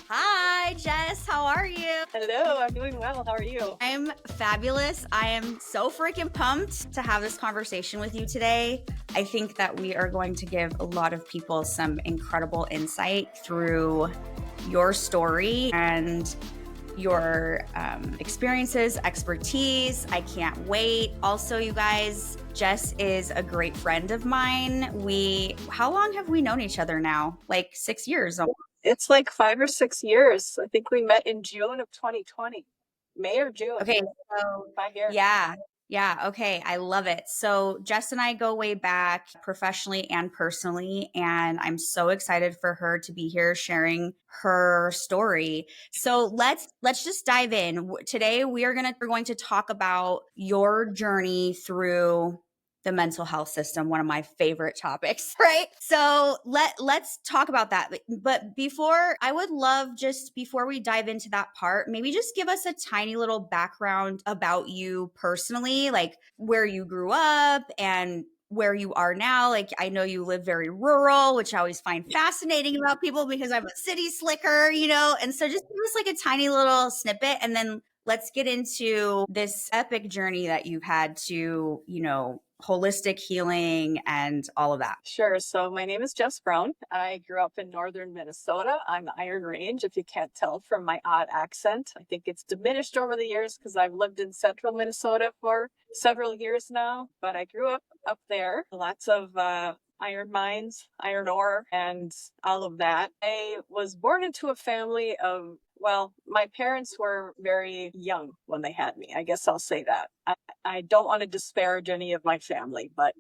Hi, Jess. How are you? Hello, I'm doing well. How are you? I'm fabulous. I am so freaking pumped to have this conversation with you today. I think that we are going to give a lot of people some incredible insight through your story and your experiences, expertise. I can't wait. Also, you guys, Jess is a great friend of mine. How long have we known each other now? Like 6 years. It's like 5 or 6 years. I think we met in June of 2020, May or June. Okay, so 5 years. yeah, yeah, okay, I love it. So Jess and I go way back professionally and personally, and I'm so excited for her to be here sharing her story. So let's just dive in. Today we're going to talk about your journey through the mental health system, one of my favorite topics, right? So let's talk about that. But before, I would love, just before we dive into that part, maybe just give us a tiny little background about you personally, like where you grew up and where you are now. Like, I know you live very rural, which I always find fascinating about people because I'm a city slicker, and so just give us like a tiny little snippet, and then let's get into this epic journey that you've had to, holistic healing and all of that. Sure. So my name is Jess Brown. I grew up in northern Minnesota. I'm Iron Range, if you can't tell from my odd accent. I think it's diminished over the years because I've lived in central Minnesota for several years now, but I grew up there. Lots of iron mines, iron ore, and all of that. I was born into a family of, well, my parents were very young when they had me. I guess I'll say that. I don't want to disparage any of my family, but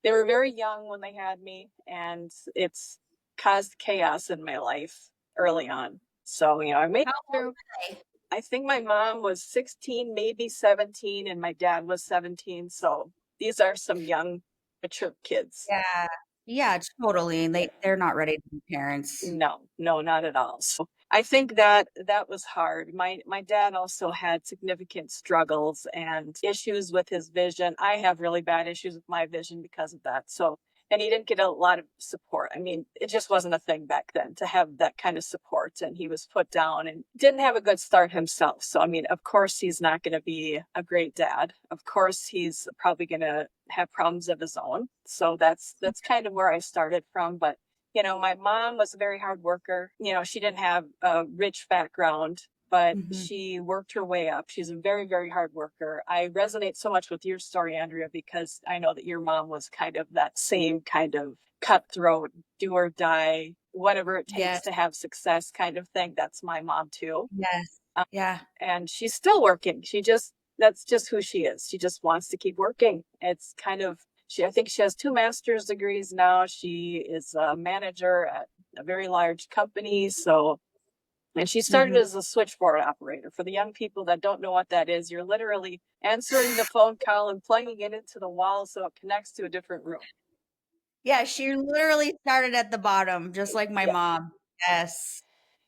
they were very young when they had me, and it's caused chaos in my life early on. So, I made How it old through. are they? I think my mom was 16, maybe 17, and my dad was 17. So these are some young, mature kids. Yeah. Yeah, totally. They're not ready to be parents. No, no, not at all. So I think that was hard. My dad also had significant struggles and issues with his vision. I have really bad issues with my vision because of that. So, and he didn't get a lot of support. I mean, it just wasn't a thing back then to have that kind of support. And he was put down and didn't have a good start himself. So, I mean, of course, he's not going to be a great dad. Of course, he's probably going to have problems of his own. So that's kind of where I started from. But my mom was a very hard worker. She didn't have a rich background, but Mhm. she worked her way up. She's a very, very hard worker. I resonate so much with your story, Andrea, because I know that your mom was kind of that same kind of cutthroat, do or die, whatever it takes Yes. to have success kind of thing. That's my mom too. Yes. Um, Yeah. and she's still working. That's just who she is. She just wants to keep working. It's kind of, I think she has two master's degrees now. She is a manager at a very large company. So, and she started Mhm. as a switchboard operator. For the young people that don't know what that is, you're literally answering the phone call and plugging it into the wall so it connects to a different room. Yeah, she literally started at the bottom, just like my Yeah. mom. Yes.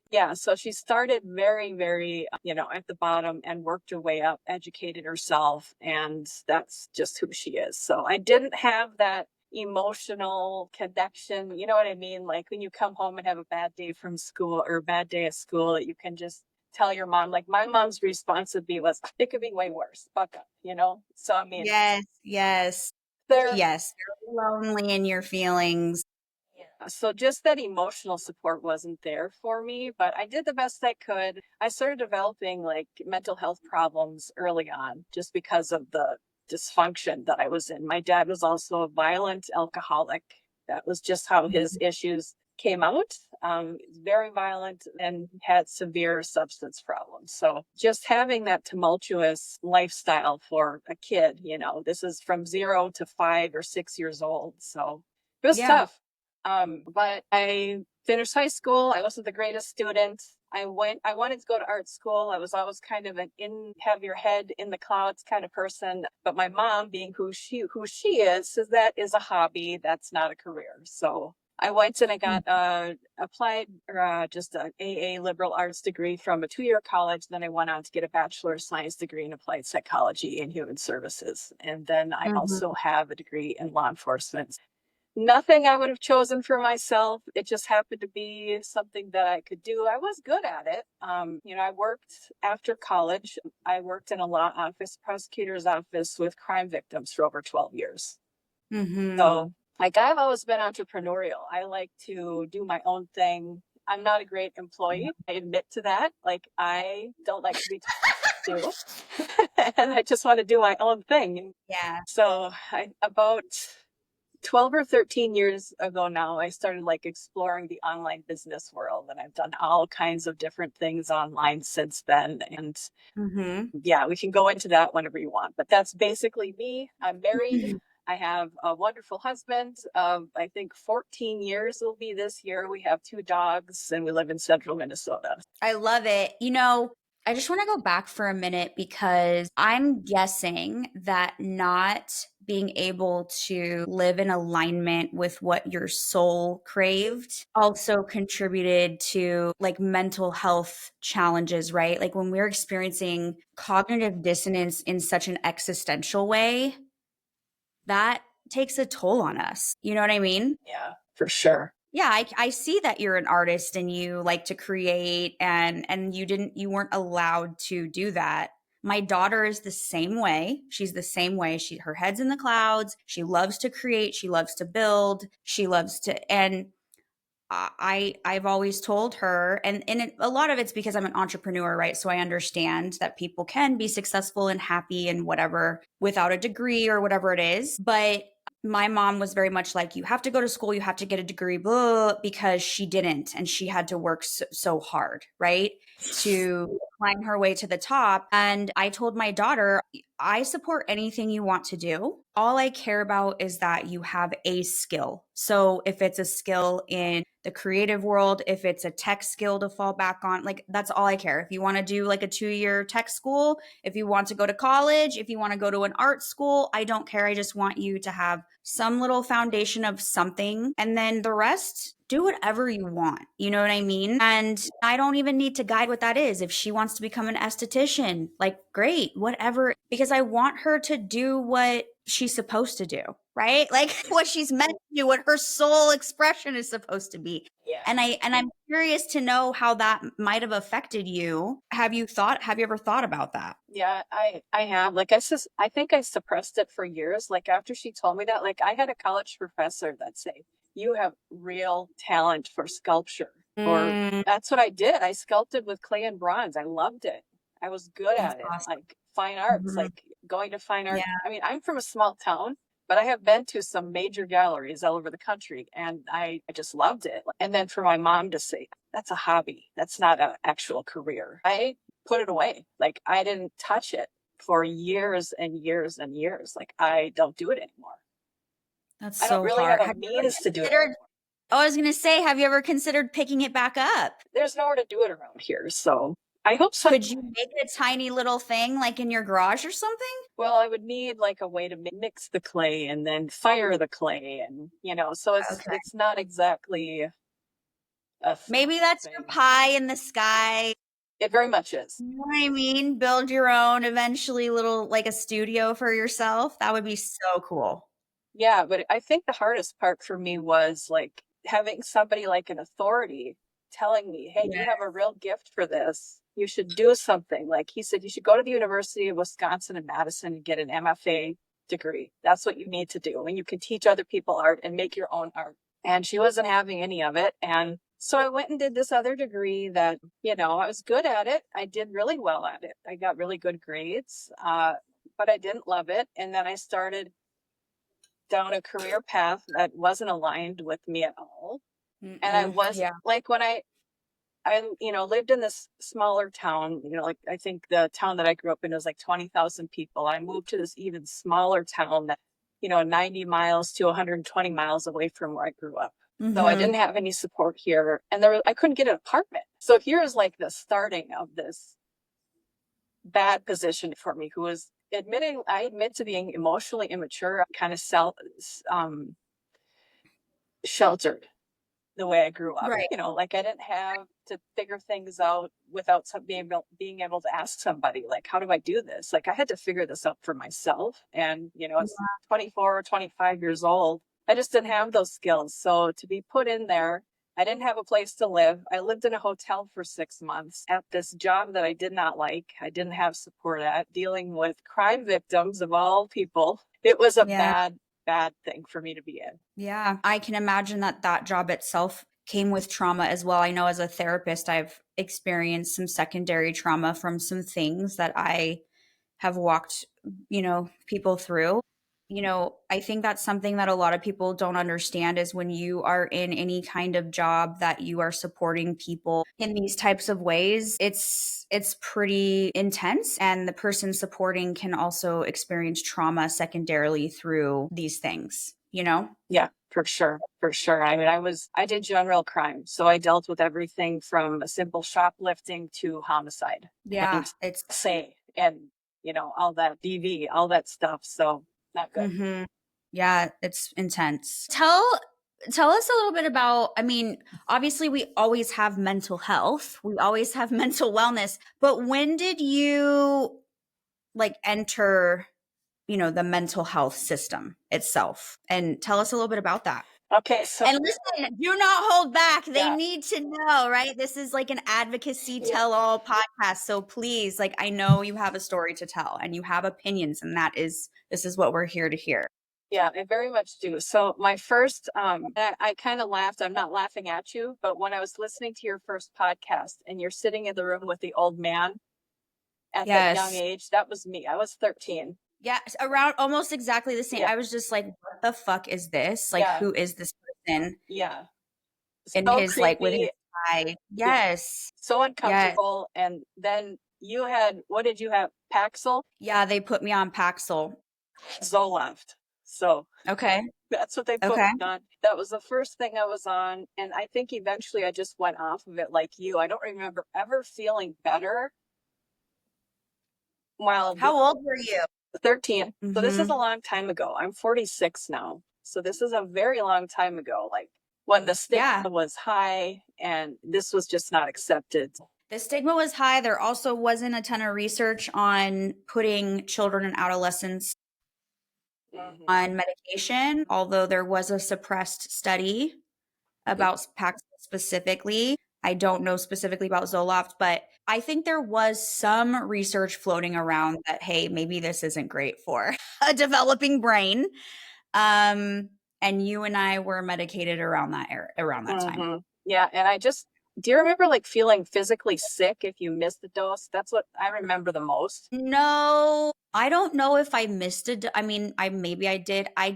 Yeah, so she started very, very, at the bottom and worked her way up, educated herself, and that's just who she is. So I didn't have that emotional connection. You know what I mean? Like when you come home and have a bad day from school or a bad day at school, that you can just tell your mom. Like my mom's response would be, was, it could be way worse. Buck up. So I mean, Yes. Yes. there. Yes. You're lonely in your feelings. Yeah. So just that emotional support wasn't there for me, but I did the best I could. I started developing like mental health problems early on just because of the dysfunction that I was in. My dad was also a violent alcoholic. That was just how his Mhm. issues came out. Very violent and had severe substance problems. So just having that tumultuous lifestyle for a kid, this is from 0 to 5 or 6 years old. So it was Yeah. tough. But I finished high school. I wasn't the greatest student. I wanted to go to art school. I was always kind of have your head in the clouds kind of person. But my mom, being who she is, says that is a hobby. That's not a career. So I went and I Mm. got applied just an AA liberal arts degree from a 2-year college. Then I went on to get a bachelor of science degree in applied psychology and human services. And then I Mhm. also have a degree in law enforcement. Nothing I would have chosen for myself. It just happened to be something that I could do. I was good at it. I worked after college. I worked in a law office, prosecutor's office with crime victims for over 12 years. Mm-hmm. So, like, I've always been entrepreneurial. I like to do my own thing. I'm not a great employee. I admit to that. Like, I don't like to be told what to do. And I just want to do my own thing. Yeah. So, about 12 or 13 years ago now, I started like exploring the online business world, and I've done all kinds of different things online since then. And Mm-hmm. yeah, we can go into that whenever you want, but that's basically me. I'm married. I have a wonderful husband of, I think, 14 years will be this year. We have 2 dogs and we live in central Minnesota. I love it. I just want to go back for a minute because I'm guessing that not being able to live in alignment with what your soul craved also contributed to like mental health challenges, right? Like when we're experiencing cognitive dissonance in such an existential way, that takes a toll on us. You know what I mean? Yeah, for sure. Yeah, I see that you're an artist and you like to create and you weren't allowed to do that. My daughter is the same way. She's the same way. Her head's in the clouds. She loves to create, she loves to build, she loves to and I've always told her, a lot of it's because I'm an entrepreneur, right? So I understand that people can be successful and happy and whatever without a degree or whatever it is. But my mom was very much like, you have to go to school, you have to get a degree, blah, because she didn't, and she had to work so hard, right, to climb her way to the top. And I told my daughter, I support anything you want to do. All I care about is that you have a skill. So if it's a skill in the creative world, if it's a tech skill to fall back on, like that's all I care. If you want to do like a 2-year tech school, if you want to go to college, if you want to go to an art school, I don't care. I just want you to have some little foundation of something. And then the rest, do whatever you want. You know what I mean? And I don't even need to guide what that is. If she wants to become an esthetician, like great, whatever, because I want her to do what she's supposed to do, right? Like what she's meant to do, what her soul expression is supposed to be. Yeah. And I'm curious to know how that might have affected you. Have you ever thought about that? Yeah, I have. Like I think I suppressed it for years. Like after she told me that, like I had a college professor that said, "You have real talent for sculpture." Or Mm, that's what I did. I sculpted with clay and bronze. I loved it. I was good that's at it. awesome. Like fine arts, Mhm. like going to fine art. Yeah. I mean, I'm from a small town, but I have been to some major galleries all over the country, and I just loved it. And then for my mom to say, "That's a hobby. That's not an actual career." I put it away. Like I didn't touch it for years and years and years. Like I don't do it anymore. That's I don't so really have hard. a Have you ever means to do it considered anymore. Oh, I was gonna say, have you ever considered picking it back up? There's nowhere to do it around here. So I hope so. Could you make a tiny little thing like in your garage or something? Well, I would need like a way to mix the clay and then fire the clay, and so Okay. it's not exactly a Maybe that's your thing. pie in the sky. It very much is. You know what I mean? Build your own eventually little like a studio for yourself. That would be so cool. Yeah, but I think the hardest part for me was like having somebody like an authority telling me, "Hey, Yeah. you have a real gift for this. You should do something." Like he said, you should go to the University of Wisconsin in Madison and get an MFA degree. That's what you need to do. And you can teach other people art and make your own art. And she wasn't having any of it. And so I went and did this other degree that, I was good at it. I did really well at it. I got really good grades, but I didn't love it. And then I started down a career path that wasn't aligned with me at all. And I was Yeah. like, when I lived in this smaller town, like I think the town that I grew up in was like 20,000 people. I moved to this even smaller town that, 90 miles to 120 miles away from where I grew up. So I Mm-hmm. didn't have any support here, and I couldn't get an apartment. So here's like the starting of this bad position for me, who was I admit to being emotionally immature, kind of um, sheltered the way I grew up. Right. Like I didn't have to figure things out without being able to ask somebody, like, how do I do this? Like I had to figure this out for myself. And, it's 24 or 25 years old. I just didn't have those skills. So to be put in there, I didn't have a place to live. I lived in a hotel for 6 months at this job that I did not like. I didn't have support at, dealing with crime victims of all people. It was a Yeah. bad thing for me to be in. Yeah. I can imagine that that job itself came with trauma as well. I know as a therapist, I've experienced some secondary trauma from some things that I have walked, people through. I think that's something that a lot of people don't understand is when you are in any kind of job that you are supporting people in these types of ways, it's pretty intense and the person supporting can also experience trauma secondarily through these things. Yeah, for sure. For sure. I mean, I did general crime. So I dealt with everything from a simple shoplifting to homicide Yeah, and it's say, and, all that DV, all that stuff. So not good. mhm. Yeah, it's intense. Tell us a little bit about, I mean, obviously we always have mental health. We always have mental wellness, but when did you like enter, the mental health system itself? And tell us a little bit about that. Okay. So, And listen, do not hold back. They yeah. need to know, right? This is like an advocacy tell all podcast. So please, like, I know you have a story to tell and you have opinions, and this is what we're here to hear. Yeah, I very much do. So my first, I kind of laughed. I'm not laughing at you, but when I was listening to your first podcast and you're sitting in the room with the old man at that young Yes. age, that was me. I was 13. Yeah, around almost exactly the same. Yeah. I was just like, what the fuck is this? Like, Yeah. who is this person Yeah. in So his like with his creepy. eye? Yeah. Yes. So Yeah. uncomfortable. And then you had, what did you have? Paxil, Yeah, they put me on Paxil. Zoloft. So Okay. that's what they put Okay. me on. That was the first thing I was on. And I think eventually I just went off of it like you. I don't remember ever feeling better while How old were you? 13. So this is a Mhm. long time ago. I'm 46 now. So this is a very long time ago, like when the Yeah. stigma was high and this was just not accepted. The stigma was high. There also wasn't a ton of research on putting children and adolescents Mhm. on medication, although there was a suppressed study about Paxil specifically. I don't know specifically about Zoloft, but I think there was some research floating around that, hey, maybe this isn't great for a developing brain. And you and I were medicated around that time. Yeah, and do you remember like feeling physically sick if you missed a dose? That's what I remember the most. No, I don't know if I missed it. I mean, maybe I did. I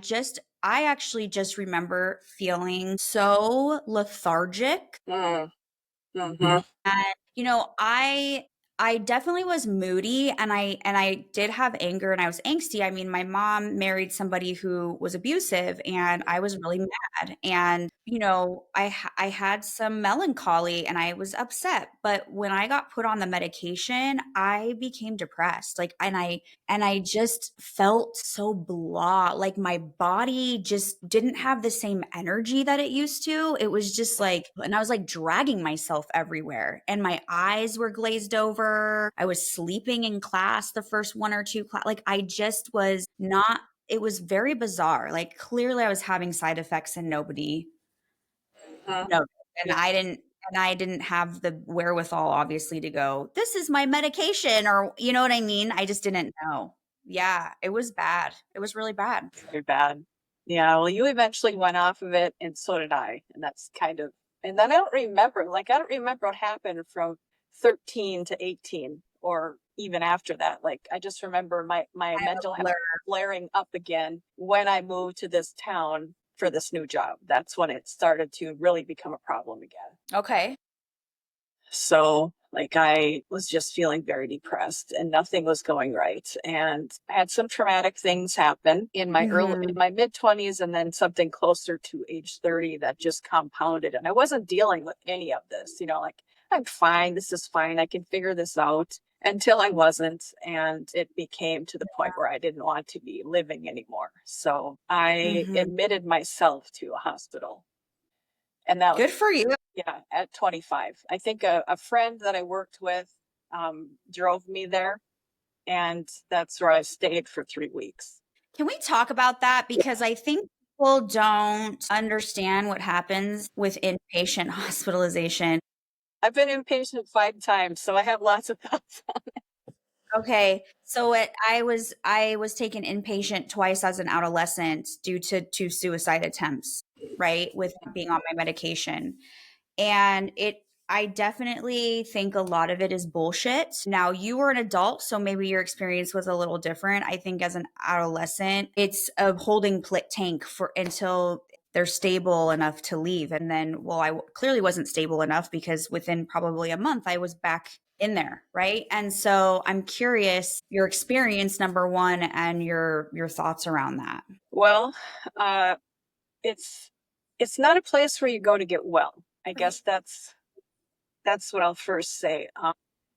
actually just remember feeling so lethargic. Mm, mhm, And I definitely was moody and I did have anger and I was angsty. I mean, my mom married somebody who was abusive and I was really mad. And I had some melancholy and I was upset. But when I got put on the medication, I became depressed. Like and I just felt so blah. Like my body just didn't have the same energy that it used to. It was just like, and I was like dragging myself everywhere, and my eyes were glazed over. I was sleeping in class the first one or two class. Like I just was not. It was very bizarre. Like clearly, I was having side effects, and nobody mhm. noticed. And Yeah, I didn't have the wherewithal, obviously, to go, this is my medication, or you know what I mean? I just didn't know. Yeah, it was bad. It was really bad. very bad. Yeah, well, you eventually went off of it, and so did I. And that's kind of, and then I don't remember what happened from 13 to 18 or even after that. Like, I just remember my I have mental a health blur. flaring up again when I moved to this town for this new job. That's when it started to really become a problem again. Okay. So, like, I was just feeling very depressed and nothing was going right. And I had some traumatic things happen in Mhm. my mid 20s and then something closer to age 30 that just compounded. And I wasn't dealing with any of this, like, I'm fine. This is fine. I can figure this out until I wasn't. And it became to the point where I didn't want to be living anymore. So I Mhm. admitted myself to a hospital. And that was, Good for you. yeah, at 25. I think a friend that I worked with drove me there, and that's where I stayed for 3 weeks. Can we talk about that? Yeah. Because I think people don't understand what happens with inpatient hospitalization. I've been inpatient 5 times, so I have lots of thoughts. Okay, so I was taken inpatient twice as an adolescent due to 2 suicide attempts, right, with being on my medication. And I definitely think a lot of it is bullshit. Now, you were an adult, so maybe your experience was a little different. I think as an adolescent, it's a holding tank for until they're stable enough to leave. And then, well, clearly wasn't stable enough because within probably a month, I was back in there, right? And so I'm curious your experience, number one, and your thoughts around that. Well, uh, it's it's not a place where you go to get well. I guess that's what I'll first say.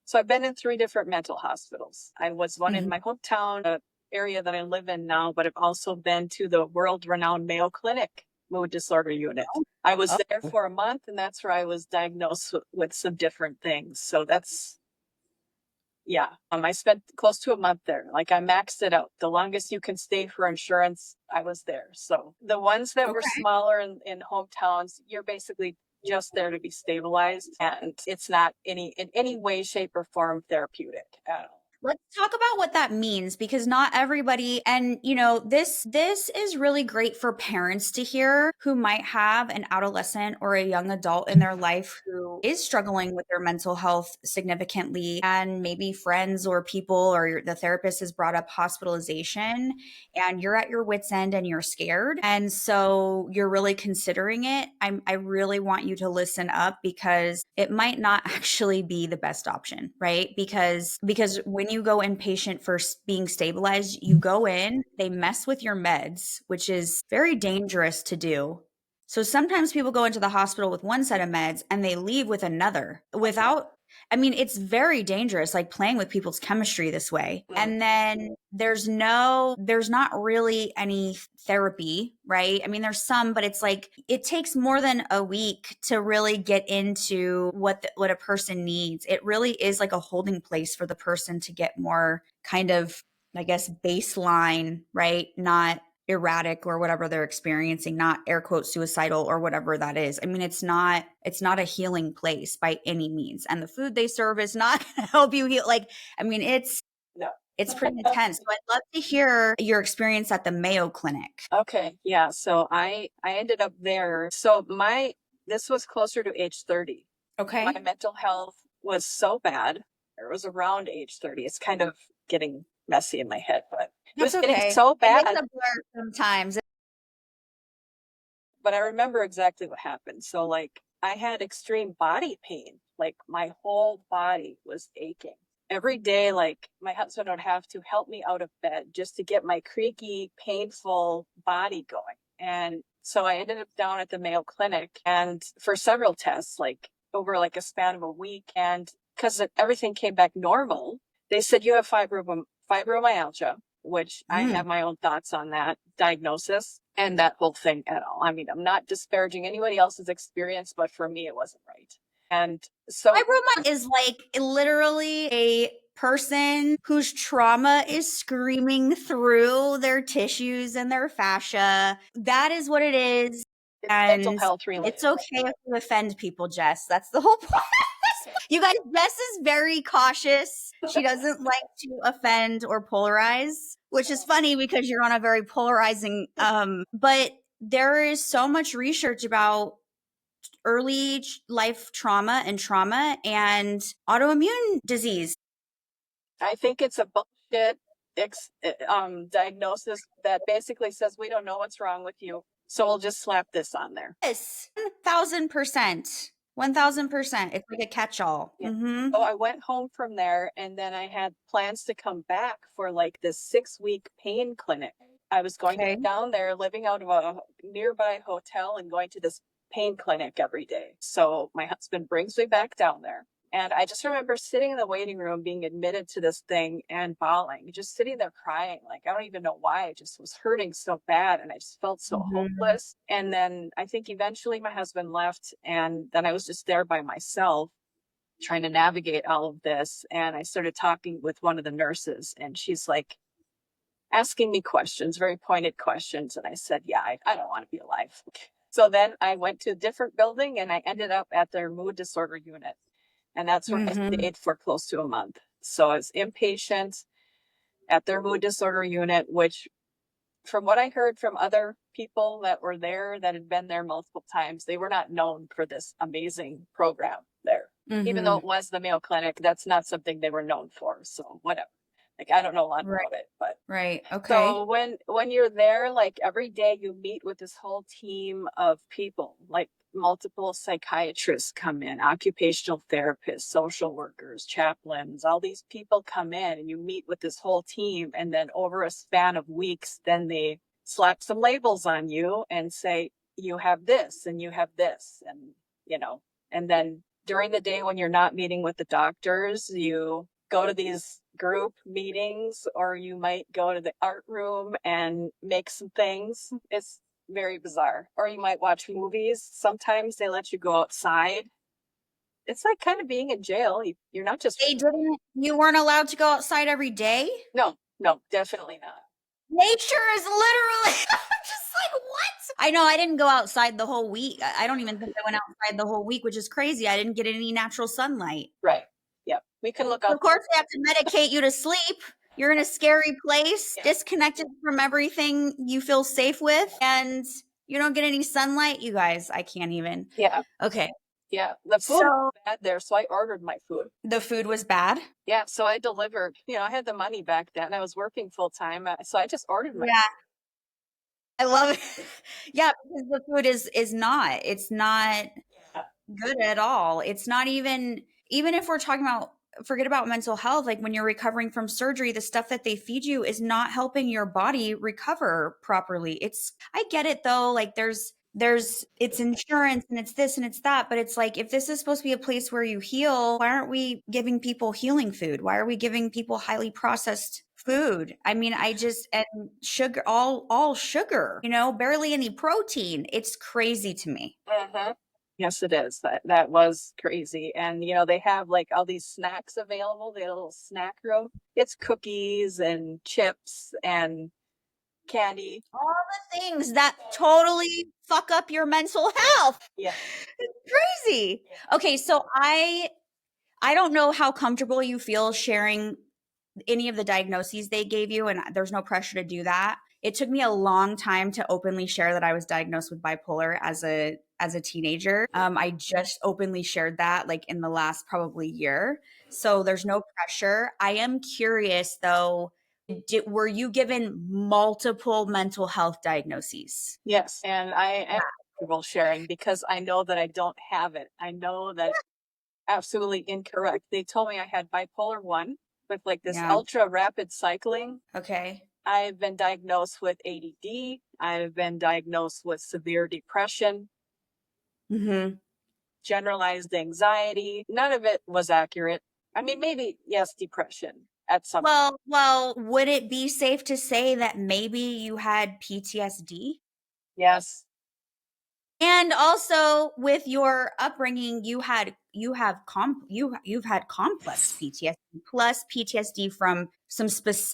So I've been in 3 different mental hospitals. I was one in Mhm. my hometown, area that I live in now, but I've also been to the world-renowned Mayo Clinic mood disorder unit. I was there Oh, for a month, and that's where I was diagnosed with some different things. So that's yeah. I spent close to a month there. Like I maxed it out. The longest you can stay for insurance, I was there. So the ones that were okay. smaller in hometowns, you're basically just there to be stabilized, and it's not in any way, shape, or form therapeutic at all. Let's talk about what that means because not everybody, and this is really great for parents to hear who might have an adolescent or a young adult in their life who is struggling with their mental health significantly, and maybe friends or people or the therapist has brought up hospitalization and you're at your wits end and you're scared and so you're really considering it. I really want you to listen up because it might not actually be the best option, right? Because when you go inpatient for being stabilized, you go in, they mess with your meds, which is very dangerous to do. So sometimes people go into the hospital with one set of meds and they leave with another without, I mean, it's very dangerous, like playing with people's chemistry this way. Mm. And then there's not really any therapy, right? I mean, there's some, but it's like it takes more than a week to really get into what a person needs. It really is like a holding place for the person to get more kind of, I guess, baseline, right? Not erratic or whatever they're experiencing, not air quote suicidal or whatever that is. I mean, it's not a healing place by any means. And the food they serve is not gonna help you heal. Like, I mean, No. it's pretty intense. So I'd love to hear your experience at the Mayo Clinic. Okay. Yeah. So I ended up there. So my this was closer to age 30. My Okay. mental health was so bad. It was around age 30. It's kind of getting messy in my head, but it That's was getting okay. so It makes bad. a blur sometimes. But I remember exactly what happened. So, like, I had extreme body pain. Like, my whole body was aching. Every day, like, my husband would have to help me out of bed just to get my creaky, painful body going. And so I ended up down at the Mayo Clinic and for several tests, like over like a span of a week. And because everything came back normal, they said you have fibromyalgia, which I Mm. have my own thoughts on that diagnosis and that whole thing at all. I mean, I'm not disparaging anybody else's experience, but for me, it wasn't right. And so, Fibromyalgia is like literally a person whose trauma is screaming through their tissues and their fascia. That is what it is. it's mental And health it's related. okay if you offend people, Jess. That's the whole point. You guys, Jess is very cautious. She doesn't like to offend or polarize, which is funny because you're on a very polarizing but there is so much research about early life trauma and autoimmune disease. I think it's a bullshit diagnosis that basically says we don't know what's wrong with you, so we'll just slap this on there. Yes, 1000%. 1000%. It's like a catch all. Yeah. Mm-hmm. So I went home from there, and then I had plans to come back for like this 6 week pain clinic. I was going to Okay. be down there living out of a nearby hotel and going to this pain clinic every day. So my husband brings me back down there. And I just remember sitting in the waiting room, being admitted to this thing and bawling, just sitting there crying. Like, I don't even know why. I just was hurting so bad. And I just felt so Mm-hmm. hopeless. And then I think eventually my husband left. And then I was just there by myself trying to navigate all of this. And I started talking with one of the nurses, and she's like, asking me questions, very pointed questions. And I said, yeah, I don't want to be alive. So then I went to a different building and I ended up at their mood disorder unit. And that's where I Mm-hmm. stayed for close to a month. So I was inpatient at their mood disorder unit, which, from what I heard from other people that were there that had been there multiple times, they were not known for this amazing program there. Even though Mm-hmm. it was the Mayo Clinic, that's not something they were known for. So whatever. Like, I don't know a lot Right. about it, but Right. so Okay. when you're there, like every day you meet with this whole team of people, like multiple psychiatrists come in, occupational therapists, social workers, chaplains, all these people come in and you meet with this whole team. And then over a span of weeks, then they slap some labels on you and say, you have this and you have this. And, you know, and then during the day when you're not meeting with the doctors, you go to these group meetings or you might go to the art room and make some things. It's very bizarre. Or you might watch movies. Sometimes they let you go outside. It's like kind of being in jail. You're not just, You weren't allowed to go outside every day? no, no, definitely not. Nature is literally I'm just like, what? I know I didn't go outside the whole week. I don't even think I went outside the whole week, which is crazy. I didn't get any natural sunlight. Right. Yep. We can look Of out. course, they have to medicate you to sleep. You're in a scary place, Yeah. disconnected from everything you feel safe with, and you don't get any sunlight. You guys, I can't even. Yeah. Okay. Yeah. The food was So bad there. So I ordered my food. the food was bad. Yeah. So I delivered, I had the money back then. I was working full time. So I just ordered my. Yeah, I love it. Yeah, because the food is not. It's not Yeah. good at all. It's not even if we're talking about forget about mental health, like when you're recovering from surgery, the stuff that they feed you is not helping your body recover properly. It's I get it though, like there's it's insurance and it's this and it's that, but it's like if this is supposed to be a place where you heal, why aren't we giving people healing food? Why are we giving people highly processed food? I mean, I just and sugar all sugar, barely any protein. It's crazy to me. Mhm. Yes, it is. That was crazy. And they have like all these snacks available. They have a little snack room. It's cookies and chips and candy. All the things that totally fuck up your mental health. Yeah. It's crazy. Okay, so I don't know how comfortable you feel sharing any of the diagnoses they gave you, and there's no pressure to do that. It took me a long time to openly share that I was diagnosed with bipolar as a teenager. I just openly shared that like in the last probably year. So there's no pressure. I am curious though, were you given multiple mental health diagnoses? Yes. And I am comfortable sharing because I know that I don't have it. I know that it's absolutely incorrect. They told me I had bipolar 1 with like this Yeah. ultra rapid cycling. Okay. I've been diagnosed with ADD. I've been diagnosed with severe depression, Mm-hmm. generalized anxiety. None of it was accurate. I mean, maybe, yes, depression at some. Well, would it be safe to say that maybe you had PTSD? Yes. And also with your upbringing, you've had complex PTSD plus PTSD from some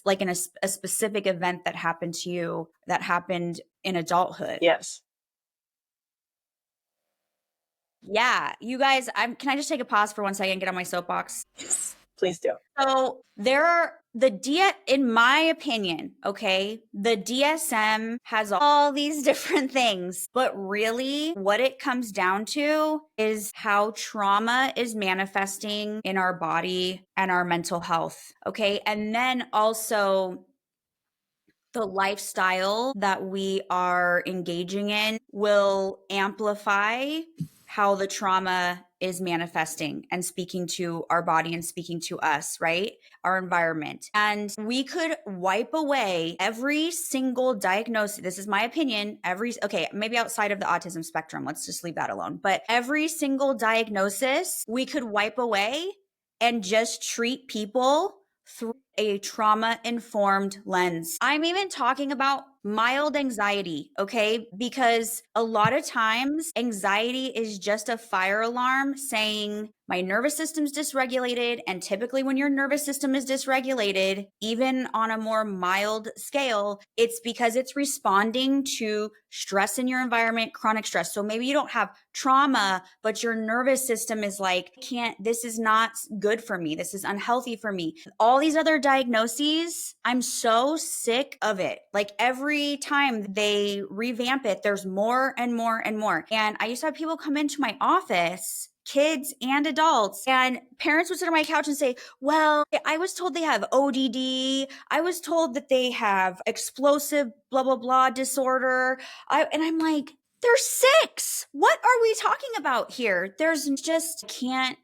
like in a specific event that happened to you that happened in adulthood. Yes. Yeah, you guys, can I just take a pause for 1 second, get on my soapbox? Please do. So in my opinion, okay, the DSM has all these different things, but really what it comes down to is how trauma is manifesting in our body and our mental health. Okay. And then also the lifestyle that we are engaging in will amplify how the trauma is manifesting and speaking to our body and speaking to us, right? Our environment. And we could wipe away every single diagnosis. This is my opinion. Okay, maybe outside of the autism spectrum, let's just leave that alone. But every single diagnosis we could wipe away and just treat people through a trauma informed lens. I'm even talking about mild anxiety, okay? Because a lot of times anxiety is just a fire alarm saying my nervous system's dysregulated. And typically, when your nervous system is dysregulated, even on a more mild scale, it's because it's responding to stress in your environment, chronic stress. So maybe you don't have trauma, but your nervous system is like, this is not good for me. This is unhealthy for me. All these other diagnoses, I'm so sick of it. Like every time they revamp it, there's more and more and more. And I used to have people come into my office, kids and adults, and parents would sit on my couch and say, well, I was told they have ODD. I was told that they have explosive blah, blah, blah disorder. And I'm like, they're 6. What are we talking about here? There's just can't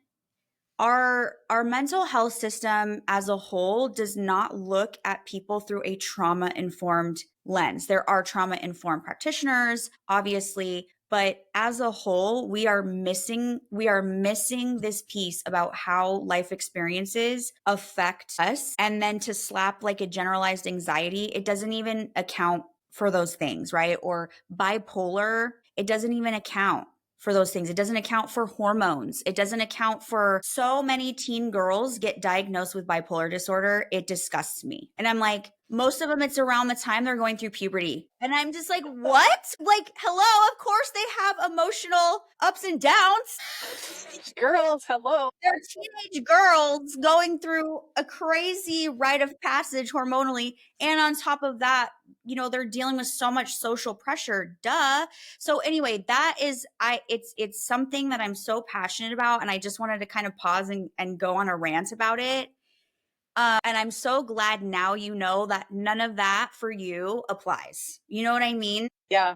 our mental health system as a whole does not look at people through a trauma informed lens. There are trauma informed practitioners, obviously, but as a whole, we are missing this piece about how life experiences affect us. And then to slap like a generalized anxiety, it doesn't even account for those things, right? Or bipolar, it doesn't even account for those things. It doesn't account for hormones. It doesn't account for so many teen girls get diagnosed with bipolar disorder. It disgusts me. And I'm like, most of them, it's around the time they're going through puberty. And I'm just like, what? Like, hello, of course they have emotional ups and downs. Girls, hello. They're teenage girls going through a crazy rite of passage hormonally. And on top of that, they're dealing with so much social pressure. Duh. So anyway, it's something that I'm so passionate about. And I just wanted to kind of pause and go on a rant about it. And I'm so glad now that none of that for you applies. You know what I mean? Yeah.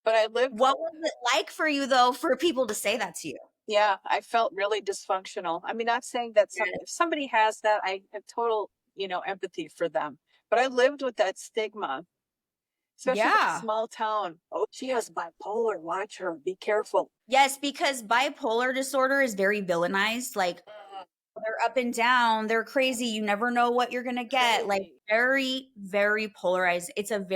But I lived. What was it like for you, though, for people to say that to you? Yeah, I felt really dysfunctional. I mean, not saying that if somebody has that, I have total, empathy for them. But I lived with that stigma, especially in a Yeah. small town. Oh, she has bipolar. Watch her. Be careful. Yes, because bipolar disorder is very villainized. Like they're up and down, they're crazy. You never know what you're gonna get. Like very, very polarized. It's not.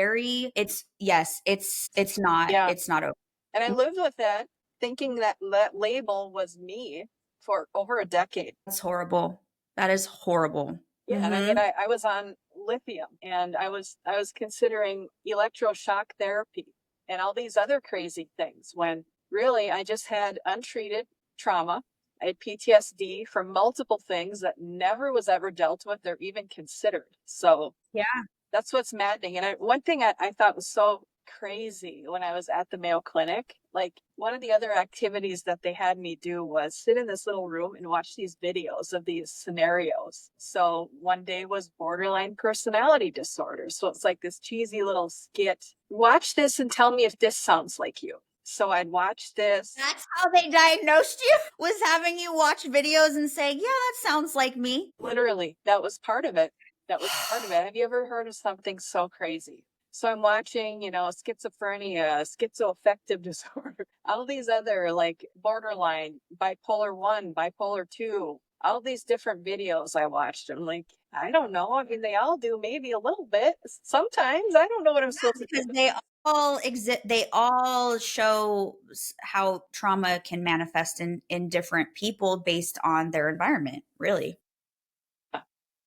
Yeah. It's not over. And I lived with that, thinking that label was me for over a decade. That's horrible. That is horrible. Yeah, and I mean, I was on lithium, and I was considering electroshock therapy and all these other crazy things. When really, I just had untreated trauma. I had PTSD from multiple things that never was ever dealt with or even considered. So Yeah. that's what's maddening. And one thing I thought was so crazy when I was at the Mayo Clinic, like one of the other activities that they had me do was sit in this little room and watch these videos of these scenarios. So one day was borderline personality disorder. So it's like this cheesy little skit. Watch this and tell me if this sounds like you. So I'd watch this. That's how they diagnosed you? Was having you watch videos and say, yeah, that sounds like me. Literally, that was part of it. Have you ever heard of something so crazy? So I'm watching, schizophrenia, schizoaffective disorder, all these other like borderline, bipolar 1, bipolar 2, all these different videos I watched. I'm like, I don't know. I mean, they all do maybe a little bit. Sometimes I don't know what I'm supposed to do. Because they all exist. They all show how trauma can manifest in different people based on their environment, really.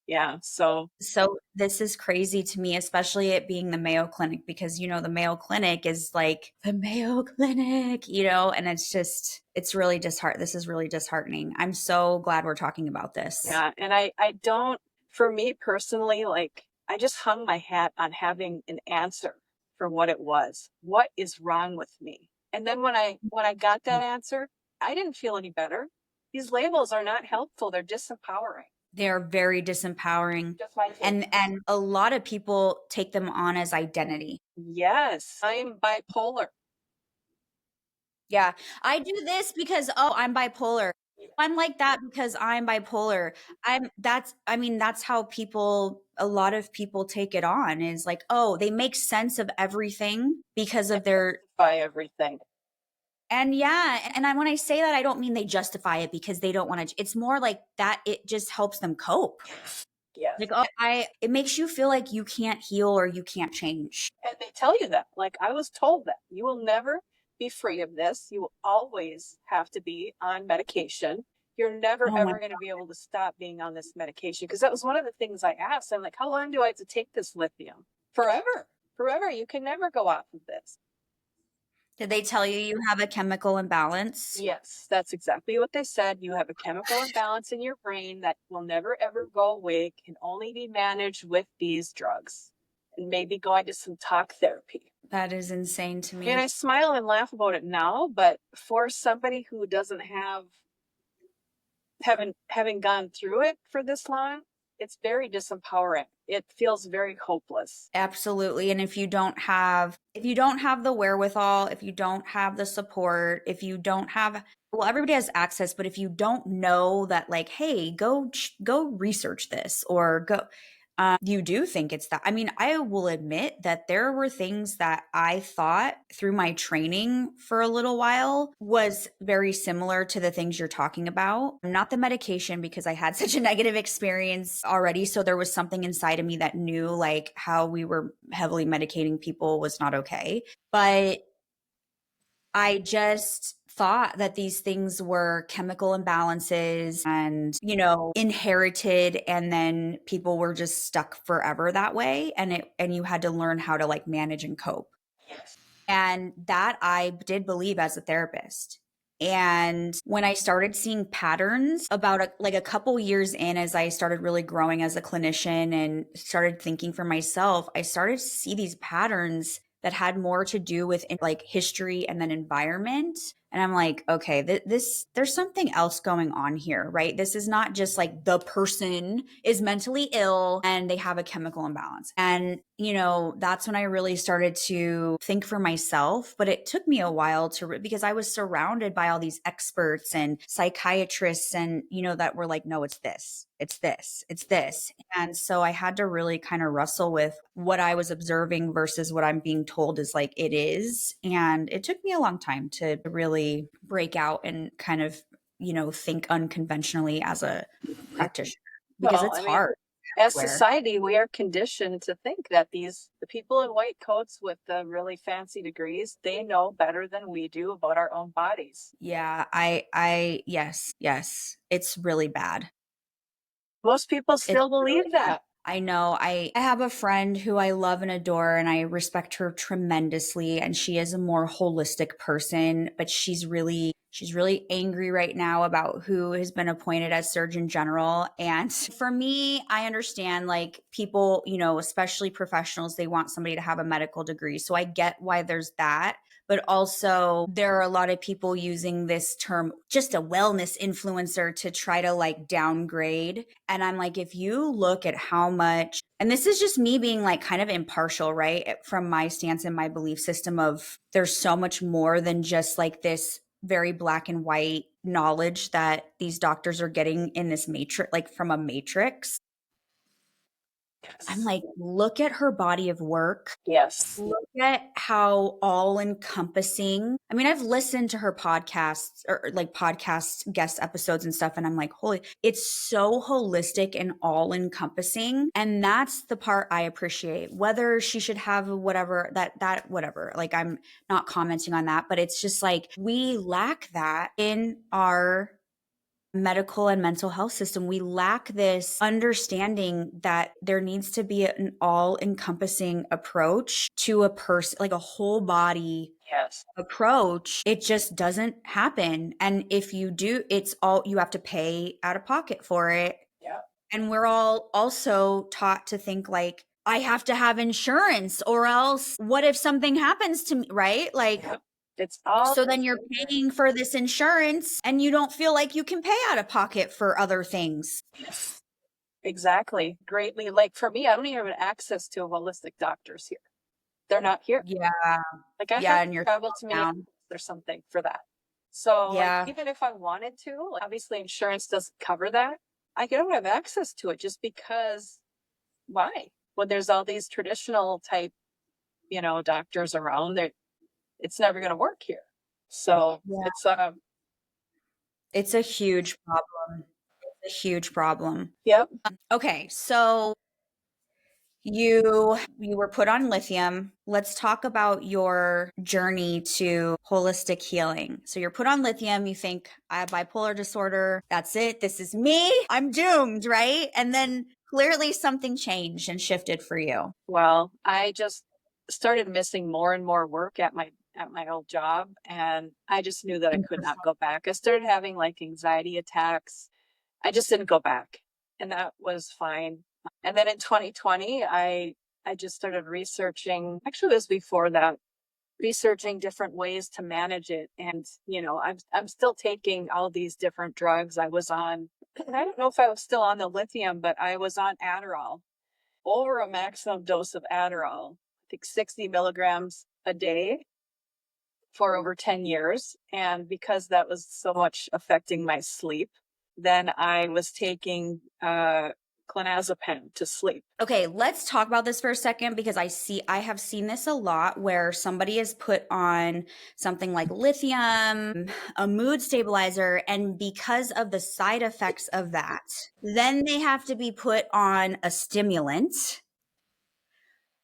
Yeah. So this is crazy to me, especially it being the Mayo Clinic, because, the Mayo Clinic is like the Mayo Clinic, and it's really this is really disheartening. I'm so glad we're talking about this. Yeah. And I don't, for me personally, like I just hung my hat on having an answer for what it was. What is wrong with me? And then when I got that answer, I didn't feel any better. These labels are not helpful. They're disempowering. They're very disempowering. And a lot of people take them on as identity. Yes, I'm bipolar. Yeah. I do this because, I'm bipolar. I'm like that because I'm bipolar. That's how a lot of people take it on, is like, they make sense of everything because of their by everything. And yeah, and when I say that, I don't mean they justify it because they don't want to. It's more like that it just helps them cope. Yes. Like, oh, it makes you feel like you can't heal or you can't change. And they tell you that. Like I was told that you will never be free of this. You will always have to be on medication. You're never Oh my, ever going to be able to stop being on this medication. Because that was one of the things I asked. I'm like, how long do I have to take this lithium? Forever. Forever. You can never go off of this. did they tell you have a chemical imbalance? Yes, that's exactly what they said. You have a chemical imbalance in your brain that will never ever go away, can only be managed with these drugs and maybe going to some talk therapy. That is insane to And me. I smile and laugh about it now, but for somebody who doesn't having gone through it for this long, it's very disempowering. It feels very hopeless. Absolutely. And if you don't have the wherewithal, if you don't have the support, if you don't have, well, everybody has access, but if you don't know that, like, hey, go research this, or go, you do think it's that. I mean, I will admit that there were things that I thought through my training for a little while was very similar to the things you're talking about. Not the medication, because I had such a negative experience already. So there was something inside of me that knew like how we were heavily medicating people was not okay. But I just thought that these things were chemical imbalances and, inherited, and then people were just stuck forever that way, and you had to learn how to like manage and cope. Yes. And that I did believe as a therapist. And when I started seeing patterns about like a couple years in, as I started really growing as a clinician and started thinking for myself, I started to see these patterns that had more to do with like history and then environment. And I'm like, okay, there's something else going on here, right? This is not just like the person is mentally ill and they have a chemical imbalance. And, that's when I really started to think for myself. But it took me a while because I was surrounded by all these experts and psychiatrists, and, that were like, no, it's this, it's this, it's this. And so I had to really kind of wrestle with what I was observing versus what I'm being told is like it is. And it took me a long time to really break out and kind of, think unconventionally as a practitioner, because Well, it's I mean, hard as everywhere. society, we are conditioned to think that the people in white coats with the really fancy degrees, they know better than we do about our own bodies. Yeah, yes, yes. It's really bad. Most people It's still really believe bad. that. I know. I have a friend who I love and adore, and I respect her tremendously. And she is a more holistic person, but she's really angry right now about who has been appointed as Surgeon General. And for me, I understand like people, especially professionals, they want somebody to have a medical degree. So I get why there's that. But also, there are a lot of people using this term, just a wellness influencer, to try to like downgrade. And I'm like, if you look at how much, and this is just me being like kind of impartial, right? From my stance and my belief system of there's so much more than just like this very black and white knowledge that these doctors are getting in this matrix, like from a matrix. I'm Yes. like, look at her body of work. Yes. Look at how all encompassing. I mean, I've listened to her podcasts or like podcast guest episodes and stuff, and I'm like, holy, it's so holistic and all encompassing. And that's the part I appreciate. Whether she should have whatever whatever. Like, I'm not commenting on that, but it's just like we lack that in our medical and mental health system. We lack this understanding that there needs to be an all encompassing approach to a person, like a whole body Yes. approach. It just doesn't happen. And if you do, it's all you have to pay out of pocket for it. Yeah. And we're all also taught to think like, I have to have insurance, or else what if something happens to me, right? Like, Yeah. It's all so then this you're insurance. paying for this insurance and you don't feel like you can pay out of pocket for other things. Yes. Exactly. Greatly. Like for me, I don't even have access to holistic doctors here. They're not here. Yeah. Like I Yeah. have to And you're travel to Minneapolis down. or something for that. So like Yeah. even if I wanted to, like, obviously insurance doesn't cover that. I don't have access to it just because why? When there's all these traditional type, doctors around, there it's never gonna work here. So Yeah. it's It's a huge problem. a huge problem. Yep. Okay, so you were put on lithium. Let's talk about your journey to holistic healing. So you're put on lithium, you think I have bipolar disorder, that's it, this is me, I'm doomed, right? And then clearly something changed and shifted for you. Well, I just started missing more and more work at my old job, and I just knew that I could not go back. I started having like anxiety attacks. I just didn't go back, and that was fine. And then in 2020, I just started researching. Actually, it was before that, researching different ways to manage it. And I'm still taking all these different drugs. I was on. I don't know if I was still on the lithium, but I was on Adderall, over a maximum dose of Adderall, I think 60 milligrams a day for over 10 years. And because that was so much affecting my sleep, then I was taking clonazepam to sleep. Okay, let's talk about this for a second because I have seen this a lot where somebody is put on something like lithium, a mood stabilizer, and because of the side effects of that, then they have to be put on a stimulant.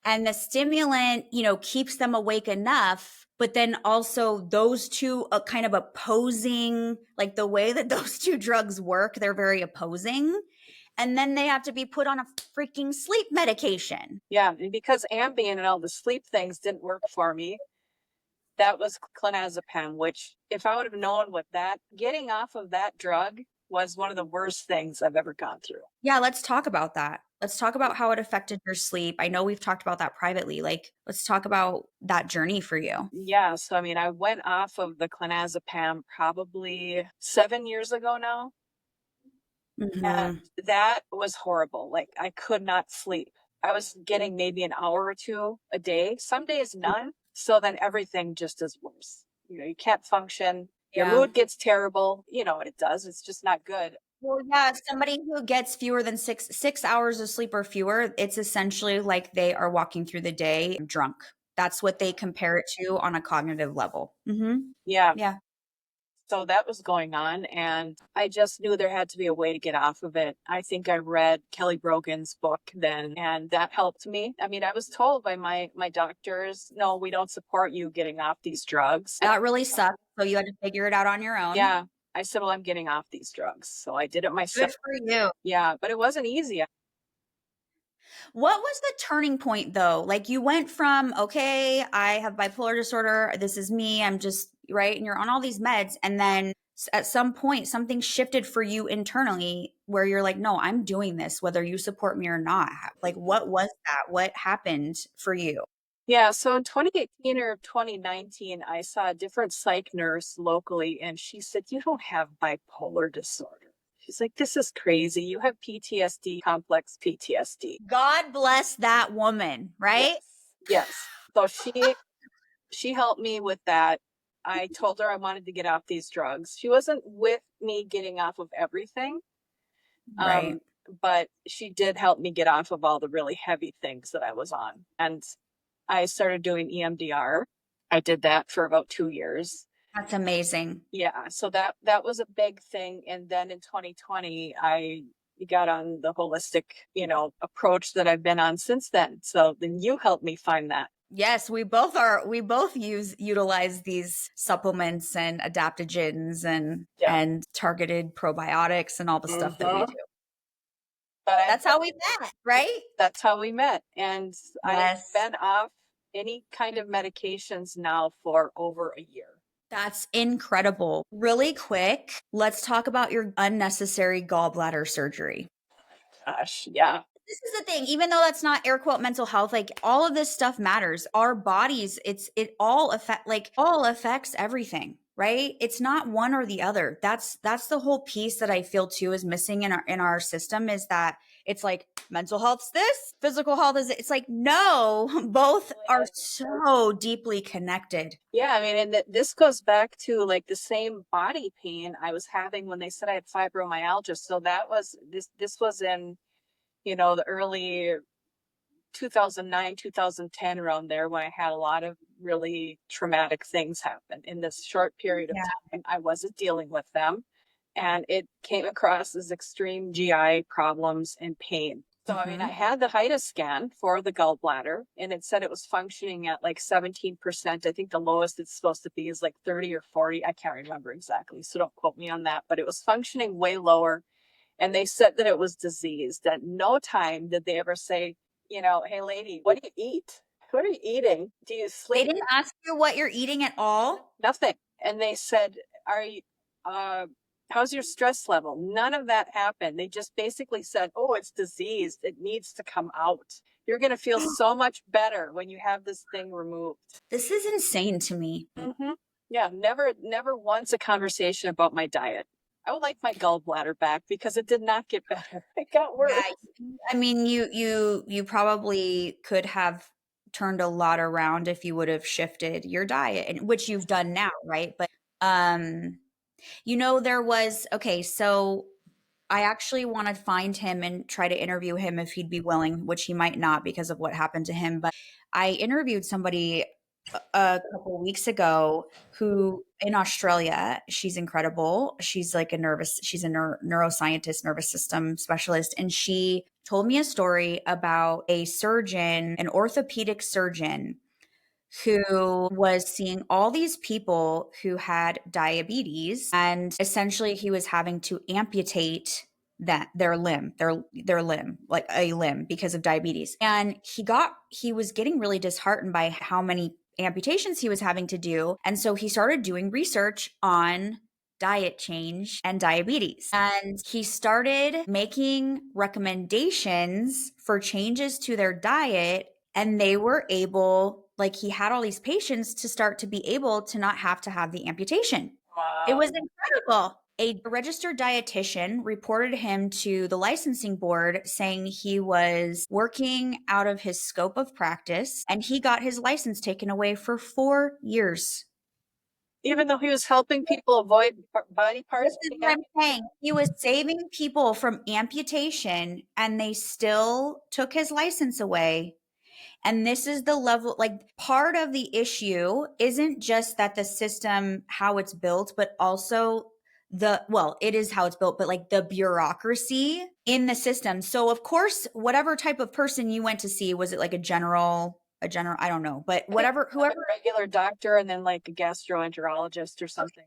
And the stimulant, keeps them awake enough, but then also those two kind of opposing, like the way that those two drugs work, they're very opposing. And then they have to be put on a freaking sleep medication. Yeah, and because Ambien and all the sleep things didn't work for me, that was clonazepam, which if I would have known what that, getting off of that drug was one of the worst things I've ever gone through. Yeah, let's talk about that. Let's talk about how it affected your sleep. I know we've talked about that privately. Like, let's talk about that journey for you. Yeah, so I mean, I went off of the clonazepam probably 7 years ago now. And Hmm. that was horrible. Like, I could not sleep. I was getting maybe an hour or two a day, some days none. So then everything just is worse. You can't function. Your Yeah. mood gets terrible. You know what it does. It's just not good. Well, yeah, somebody who gets fewer than six hours of sleep or fewer, it's essentially like they are walking through the day drunk. That's what they compare it to on a cognitive level. Yeah. Yeah. So that was going on. And I just knew there had to be a way to get off of it. I think I read Kelly Brogan's book then, and that helped me. I mean, I was told by my doctors, no, we don't support you getting off these drugs. That really sucks. So you had to figure it out on your own. Yeah. I said, well, I'm getting off these drugs. So I did it Good myself. for you. Yeah, but it wasn't easy. What was the turning point though? Like you went from, okay, I have bipolar disorder. This is me. I'm just right. And you're on all these meds. And then at some point, something shifted for you internally where you're like, no, I'm doing this, whether you support me or not. Like, what was that? What happened for you? Yeah, so in 2018 or 2019, I saw a different psych nurse locally, and she said, you don't have bipolar disorder. She's like, this is crazy. You have PTSD, complex PTSD. God bless that woman, right? Yes. Yes. So she helped me with that. I told her I wanted to get off these drugs. She wasn't with me getting off of everything. Right. Um, but she did help me get off of all the really heavy things that I was on. And I started doing EMDR. I did that for about 2 years. That's amazing. Yeah, so that was a big thing. And then in 2020, I got on the holistic, approach that I've been on since then. So then you helped me find that. Yes, we both utilize these supplements and adaptogens Yeah. and targeted probiotics and all the stuff that we Mhm. do. But That's how we met, right? that's how we met. And I've Yes. been off any kind of medications now for over a year. That's incredible. Really quick, let's talk about your unnecessary gallbladder surgery. Gosh, yeah. This is the thing, even though that's not air quote mental health, like all of this stuff matters. Our bodies, it all affects everything, right? It's not one or the other. That's the whole piece that I feel too is missing in our system is that it's like mental health's this, physical health is it's like no, both are so deeply connected. Yeah, I mean, and this goes back to like the same body pain I was having when they said I had fibromyalgia. So that was this was in, the early 2009, 2010 around there when I had a lot of really traumatic things happen in this short period of Yeah. time. I wasn't dealing with them. and it came across as extreme GI problems and pain. So, I mean, I Mhm. had the HIDA scan for the gallbladder, and it said it was functioning at like 17%. I think the lowest it's supposed to be is like 30 or 40. I can't remember exactly. So don't quote me on that, but it was functioning way lower. And they said that it was diseased. At no time did they ever say, hey, lady, what do you eat? What are you eating? Do you They sleep? didn't ask you what you're eating at all? Nothing. And they said, are you, uh, how's your stress level? None of that happened. They just basically said, oh, it's diseased. It needs to come out. You're going to feel so much better when you have this thing removed. This is insane to me. Hmm. Yeah, never once a conversation about my diet. I would like my gallbladder back because it did not get better. It got worse. Yeah, I mean, you probably could have turned a lot around if you would have shifted your diet, and which you've done now, right? But um, there was okay, so I actually want to find him and try to interview him if he'd be willing, which he might not because of what happened to him. But I interviewed somebody a couple weeks ago who in Australia, she's incredible. She's like she's a neuroscientist, nervous system specialist. And she told me a story about a surgeon, an orthopedic surgeon who was seeing all these people who had diabetes, and essentially he was having to amputate their limb, like a limb, because of diabetes. And he was getting really disheartened by how many amputations he was having to do, and so he started doing research on diet change and diabetes. And he started making recommendations for changes to their diet, and they were able, like, he had all these patients to start to be able to not have to have the amputation. It Wow. was incredible. A registered dietitian reported him to the licensing board saying he was working out of his scope of practice, and he got his license taken away for 4 years. Even though he was helping people avoid body This parts is being what I'm amputated. saying. He was saving people from amputation, and they still took his license away. And this is the level, like, part of the issue isn't just that the system, how it's built, but also it is how it's built, but like the bureaucracy in the system. So, of course, whatever type of person you went to see, was it like I don't know, but I think whatever, have a whoever, regular doctor and then like a gastroenterologist or something.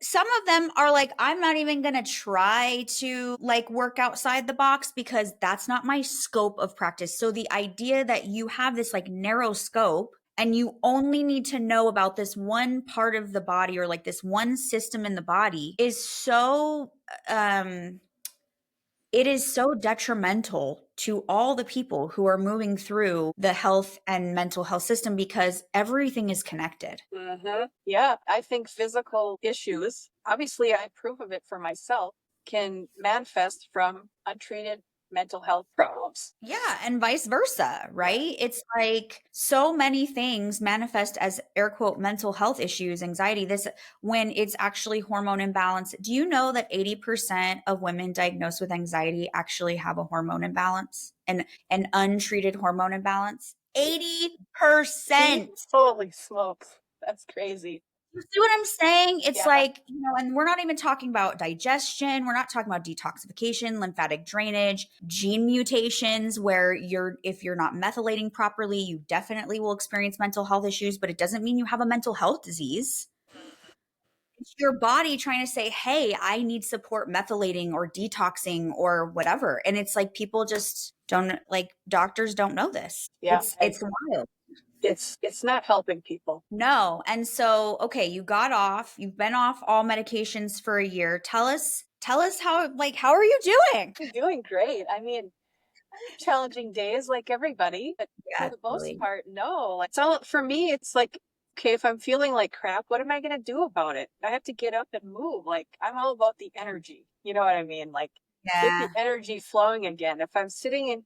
some of them are like, I'm not even going to try to like work outside the box because that's not my scope of practice. So the idea that you have this like narrow scope and you only need to know about this one part of the body or like this one system in the body is so um it is so detrimental to all the people who are moving through the health and mental health system because everything is connected. Yeah, I think physical issues, obviously, I approve of it for myself, can manifest from untreated mental health problems. Yeah, and vice versa, right? It's like so many things manifest as air quote mental health issues, anxiety, this when it's actually hormone imbalance. Do you know that 80% of women diagnosed with anxiety actually have a hormone imbalance and an untreated hormone imbalance? 80%. Holy smokes. That's crazy. You see what I'm saying? It's Yeah. like, and we're not even talking about digestion. We're not talking about detoxification, lymphatic drainage, gene mutations, where if you're not methylating properly, you definitely will experience mental health issues, but it doesn't mean you have a mental health disease. It's your body trying to say, hey, I need support methylating or detoxing or whatever. And it's like people just don't, like, doctors don't know this. Yeah. It's wild. It's not helping people. No. And so, okay, you've been off all medications for a year. Tell us how are you doing? I'm doing great. I mean, challenging days like everybody, but for Yeah, the most totally. part, no. It's all for me. It's like, okay, if I'm feeling like crap, what am I going to do about it? I have to get up and move. Like, I'm all about the energy. You know what I mean? Like, get the Yeah. energy flowing again. If I'm sitting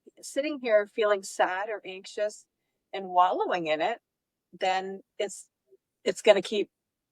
here feeling sad or anxious and wallowing in it, then it's going to keep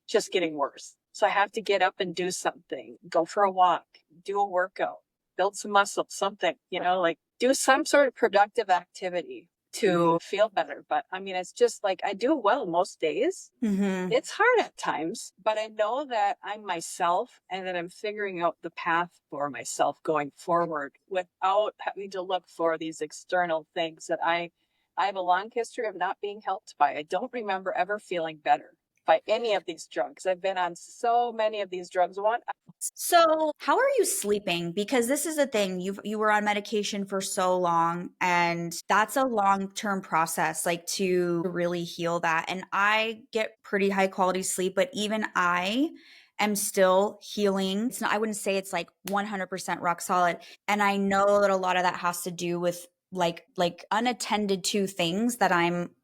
just getting worse. So I have to get up and do something, go for a walk, do a workout, build some muscle, something, like do some sort of productive activity to feel better. But I mean, it's just like I do well most days. Hmm. It's hard at times, but I know that I'm myself and that I'm figuring out the path for myself going forward without having to look for these external things that I have a long history of not being helped by. I don't remember ever feeling better by any of these drugs. I've been on so many of these drugs. One, So, how are you sleeping? Because this is the thing, you were on medication for so long, and that's a long-term process, like to really heal that. And I get pretty high quality sleep, but even I am still healing. It's not, I wouldn't say it's like 100% rock solid. And I know that a lot of that has to do with like unattended to things that I'm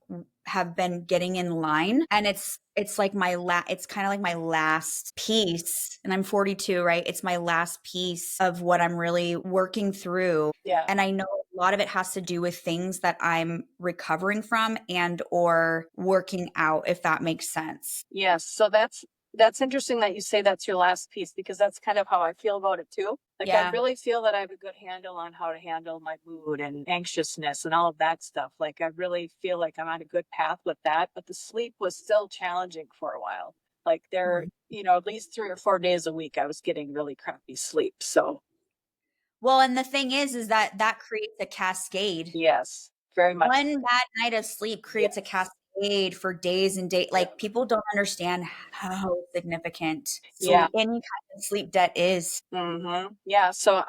have been getting in line, and it's like it's kind of like my last piece, and I'm 42, right? It's my last piece of what I'm really working through. yeah. And I know a lot of it has to do with things that I'm recovering from and or working out, if that makes sense. Yes. So that's interesting that you say that's your last piece because that's kind of how I feel about it too. Like I Yeah. really feel that I have a good handle on how to handle my mood and anxiousness and all of that stuff. Like I really feel like I'm on a good path with that, but the sleep was still challenging for a while. Like there, Mhm. at least 3 or 4 days a week I was getting really crappy sleep. So, Well, and the thing is that that creates a cascade. yes, very much. One bad night of sleep creates a Yes. cascade for days and days. Yeah. Like, people don't understand how significant Yeah. any kind of sleep debt is. Yeah. So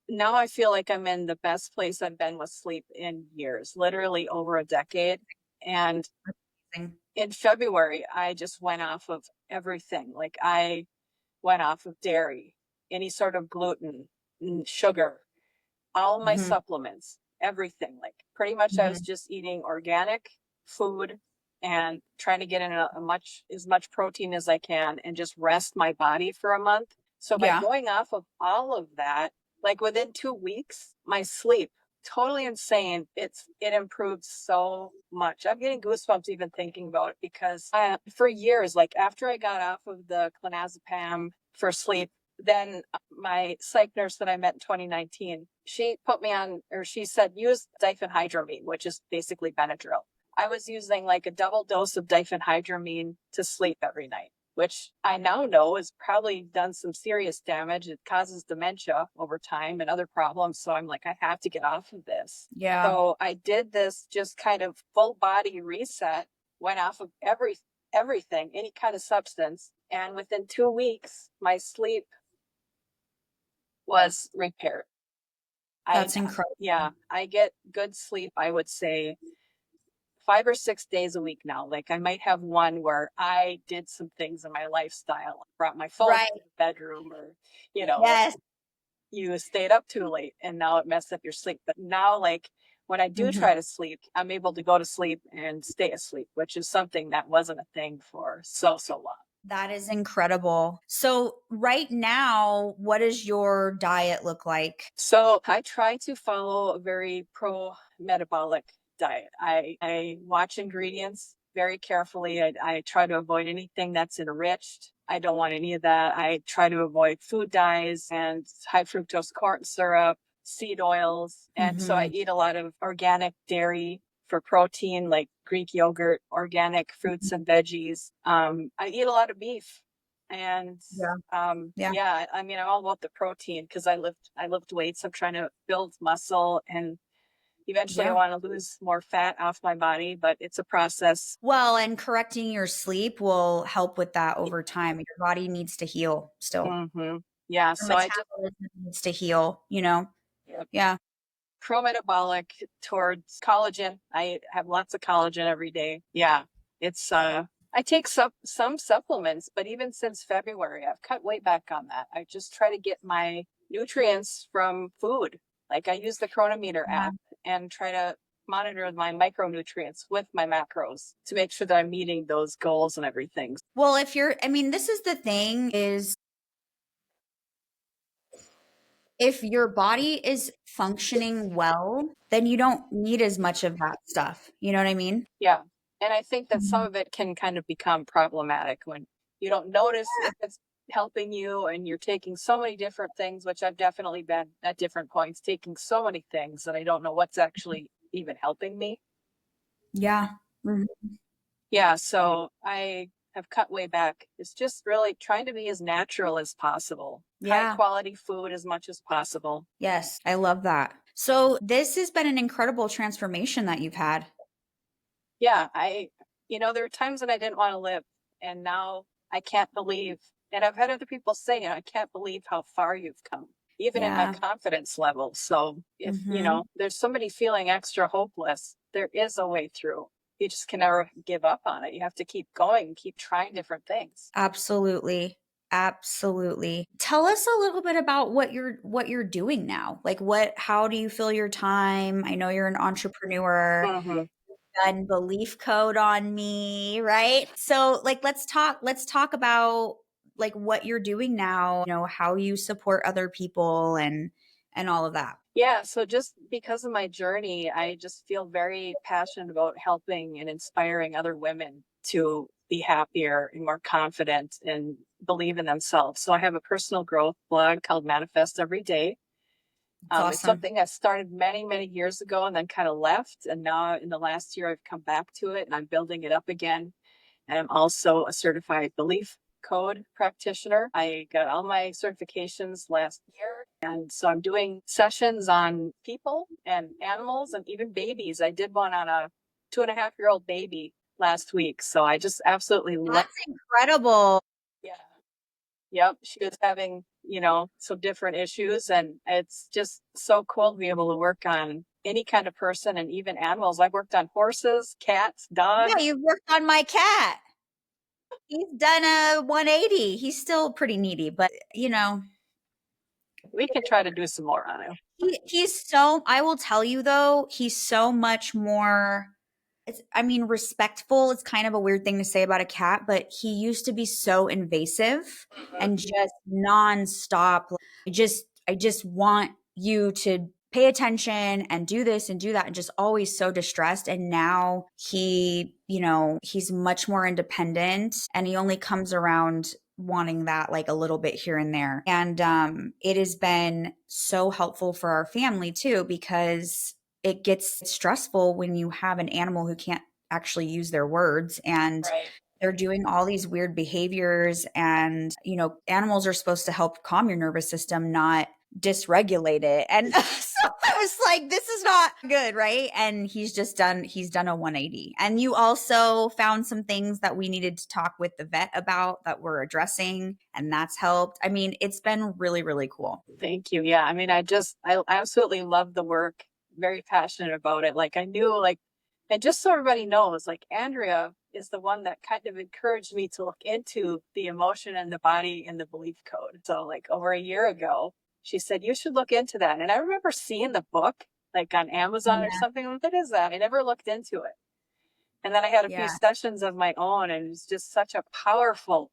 now I feel like I'm in the best place I've been with sleep in years, literally over a decade. And in February, I just went off of everything. Like I went off of dairy, any sort of gluten, sugar, all my Mhm, supplements, everything. Like pretty much I was mhm. just eating organic food and trying to get in as much protein as I can and just rest my body for a month. So by Yeah, going off of all of that, like within 2 weeks, my sleep totally insane. It improved so much. I'm getting goosebumps even thinking about it because for years, like after I got off of the clonazepam for sleep, then my psych nurse that I met in 2019, she put me on, or she said, use diphenhydramine, which is basically Benadryl. I was using like a double dose of diphenhydramine to sleep every night, which I now know has probably done some serious damage. It causes dementia over time and other problems. So I'm like, I have to get off of this. yeah. So I did this just kind of full body reset, went off of everything, any kind of substance. And within 2 weeks, my sleep was repaired. I, That's incredible. yeah, I get good sleep, I would say 5 or 6 days a week now. Like I might have one where I did some things in my lifestyle, brought my phone to Right. the bedroom or, you know, Yes. you stayed up too late and now it messed up your sleep. But now, like when I do Mhm. try to sleep, I'm able to go to sleep and stay asleep, which is something that wasn't a thing for so long. That is incredible. So, right now, what does your diet look like? So I try to follow a very pro metabolic diet. I watch ingredients very carefully. I try to avoid anything that's enriched. I don't want any of that. I try to avoid food dyes and high fructose corn syrup, seed oils. And so I Mhm. eat a lot of organic dairy for protein, like Greek yogurt, organic fruits and veggies. I eat a lot of beef and Yeah. Yeah. yeah, I mean, I'm all about the protein because I lift weights. I'm trying to build muscle and eventually I Yeah. want to lose more fat off my body, but it's a process. Well, and correcting your sleep will help with that over time. Your body needs to heal still. Hmm. Yeah, Your so I just metabolism needs to heal. yeah, Yeah. pro-metabolic towards collagen. I have lots of collagen every day. Yeah, it's I take some supplements, but even since February, I've cut way back on that. I just try to get my nutrients from food. Like I use the Chronometer Yeah. app and try to monitor my micronutrients with my macros to make sure that I'm meeting those goals and everything. Well, I mean, this is the thing is if your body is functioning well, then you don't need as much of that stuff. You know what I mean? Yeah. And I think that some Mhm. of it can kind of become problematic when you don't notice if it's helping you and you're taking so many different things, which I've definitely been at different points taking so many things that I don't know what's actually even helping me. Yeah. Mhm. Yeah, so I have cut way back. It's just really trying to be as natural as possible, high Yeah. quality food as much as possible. Yes. I love that. So this has been an incredible transformation that you've had. Yeah, there were times that I didn't want to live, and now I can't believe, and I've had other people say, I can't believe how far you've come, even in my Yeah. confidence level. So if, Hmm. there's somebody feeling extra hopeless, there is a way through. You just can never give up on it. You have to keep going, keep trying different things. Absolutely. Absolutely. Tell us a little bit about what you're doing now. Like how do you fill your time? I know you're an entrepreneur. Mhm. Done belief code on me, right? So like let's talk about like what you're doing now, how you support other people and all of that. Yeah, so just because of my journey, I just feel very passionate about helping and inspiring other women to be happier and more confident and believe in themselves. So I have a personal growth blog called Manifest Every Day. It's It's awesome. something I started many, many years ago and then kind of left. And now in the last year, I've come back to it and I'm building it up again. And I'm also a certified belief code practitioner. I got all my certifications last year. And so I'm doing sessions on people and animals and even babies. I did one on a 2.5-year-old baby last week. So I just absolutely love. That's incredible. Yeah. Yep. She was having, some different issues. And it's just so cool to be able to work on any kind of person and even animals. I've worked on horses, cats, Yeah, dogs. you've worked on my cat. He's done a 180. He's still pretty needy, but We can try to do some more on him. I will tell you though, he's so much more respectful. It's kind of a weird thing to say about a cat, but he used to be so invasive and just nonstop. I just want you to pay attention and do this and do that, and just always so distressed. And now he's much more independent, and he only comes around wanting that like a little bit here and there. And it has been so helpful for our family too, because it gets stressful when you have an animal who can't actually use their words, and Right. they're doing all these weird behaviors. And animals are supposed to help calm your nervous system, not dysregulate it. And so I was like, this is not good, right? And he's done a 180. And you also found some things that we needed to talk with the vet about that we're addressing, and that's helped. I mean, it's been really, really cool. Thank you. Yeah. I mean, I absolutely love the work, very passionate about it. Like I knew, and just so everybody knows, like Andrea is the one that kind of encouraged me to look into the emotion and the body and the belief code. So like over a year ago, she said, you should look into that. And I remember seeing the book like on Amazon or Yeah. something. What is that? I never looked into it. And then I had a few Yeah. sessions of my own, and it was just such a powerful,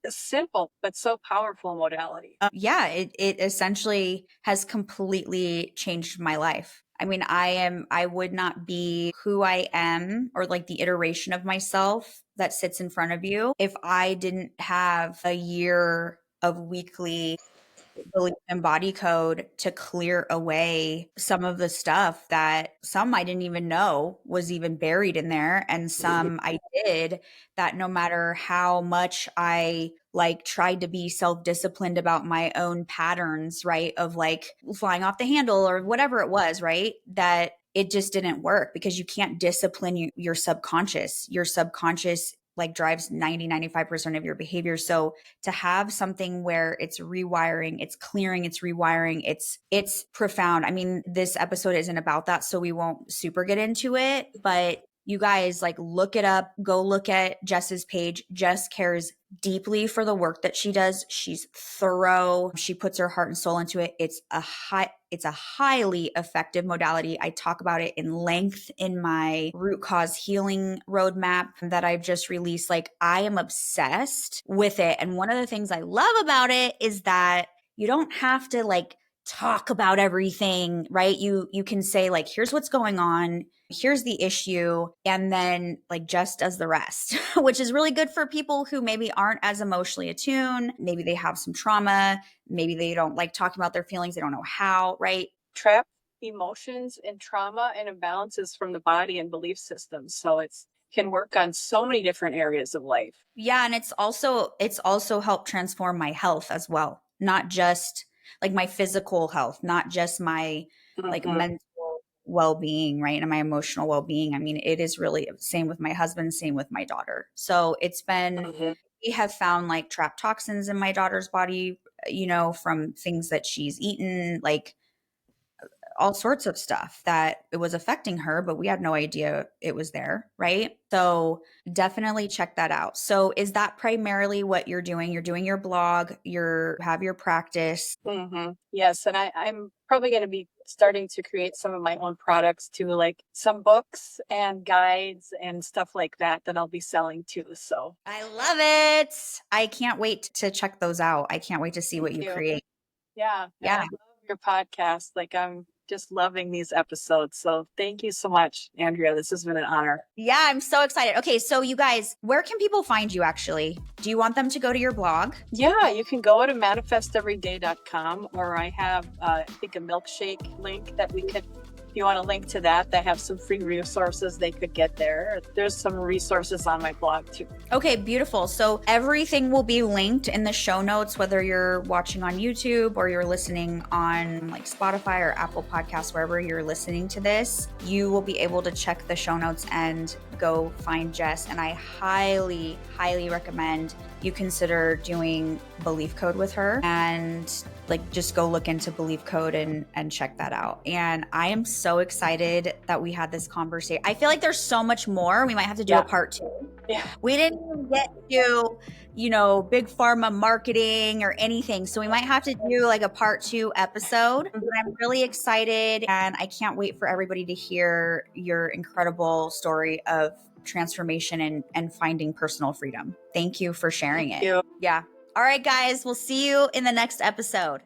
simple, but so powerful modality. Yeah, it essentially has completely changed my life. I mean, I would not be who I am, or like the iteration of myself that sits in front of you, if I didn't have a year of weekly belief and body code to clear away some of the stuff that some I didn't even know was even buried in there, and some I did, that no matter how much I like tried to be self-disciplined about my own patterns, right, of like flying off the handle or whatever it was, right, that it just didn't work, because you can't discipline your subconscious. Your subconscious like drives 90-95% of your behavior. So to have something where it's rewiring, it's clearing, it's rewiring, it's profound. I mean, this episode isn't about that, so we won't super get into it, but you guys like look it up, go look at Jess's page. Jess cares deeply for the work that she does. She's thorough. She puts her heart and soul into it. It's a highly effective modality. I talk about it in length in my root cause healing roadmap that I've just released. Like, I am obsessed with it. And one of the things I love about it is that you don't have to like talk about everything, right? You can say like, here's what's going on, here's the issue, and then like just does the rest, which is really good for people who maybe aren't as emotionally attuned. Maybe they have some trauma, maybe they don't like talking about their feelings, they don't know how, right? Trap. emotions and trauma and imbalances from the body and belief systems. So it's can work on so many different areas of life. Yeah, and it's also helped transform my health as well. Not just like my physical health, not just my like Mhm. mental well-being, right? And my emotional well-being. I mean, it is really same with my husband, same with my daughter. So it's been Mhm. we have found like trapped toxins in my daughter's body, from things that she's eaten, like all sorts of stuff that it was affecting her, but we had no idea it was there, right? So definitely check that out. So is that primarily what you're doing? You're doing your blog, you have your practice. Yes, and I'm probably going to be starting to create some of my own products too, like some books and guides and stuff like that that I'll be selling too. So I love it. I can't wait to check those out. I can't wait to see what thank you you. create. Yeah, and Yeah. I love your podcast. Like I'm just loving these episodes. So thank you so much, Andrea. This has been an honor. Yeah, I'm so excited. Okay, so you guys, where can people find you actually? Do you want them to go to your blog? Yeah, you can go to manifesteveryday.com, or I have, I think, a milkshake link that we could, if you want to link to that, they have some free resources they could get there. There's some resources on my blog too. Okay, beautiful. So everything will be linked in the show notes, whether you're watching on YouTube or you're listening on like Spotify or Apple Podcasts, wherever you're listening to this, you will be able to check the show notes and go find Jess. And I highly, highly recommend you consider doing Belief Code with her and like just go look into Belief Code and check that out. And I am so excited that we had this conversation. I feel like there's so much more. We might have to do a Yeah. part 2. Yeah. We didn't even get to, big pharma marketing or anything. So we might have to do like a part 2 episode. But I'm really excited and I can't wait for everybody to hear your incredible story of transformation and finding personal freedom. Thank you for sharing Thank it. you. Yeah. All right, guys, we'll see you in the next episode.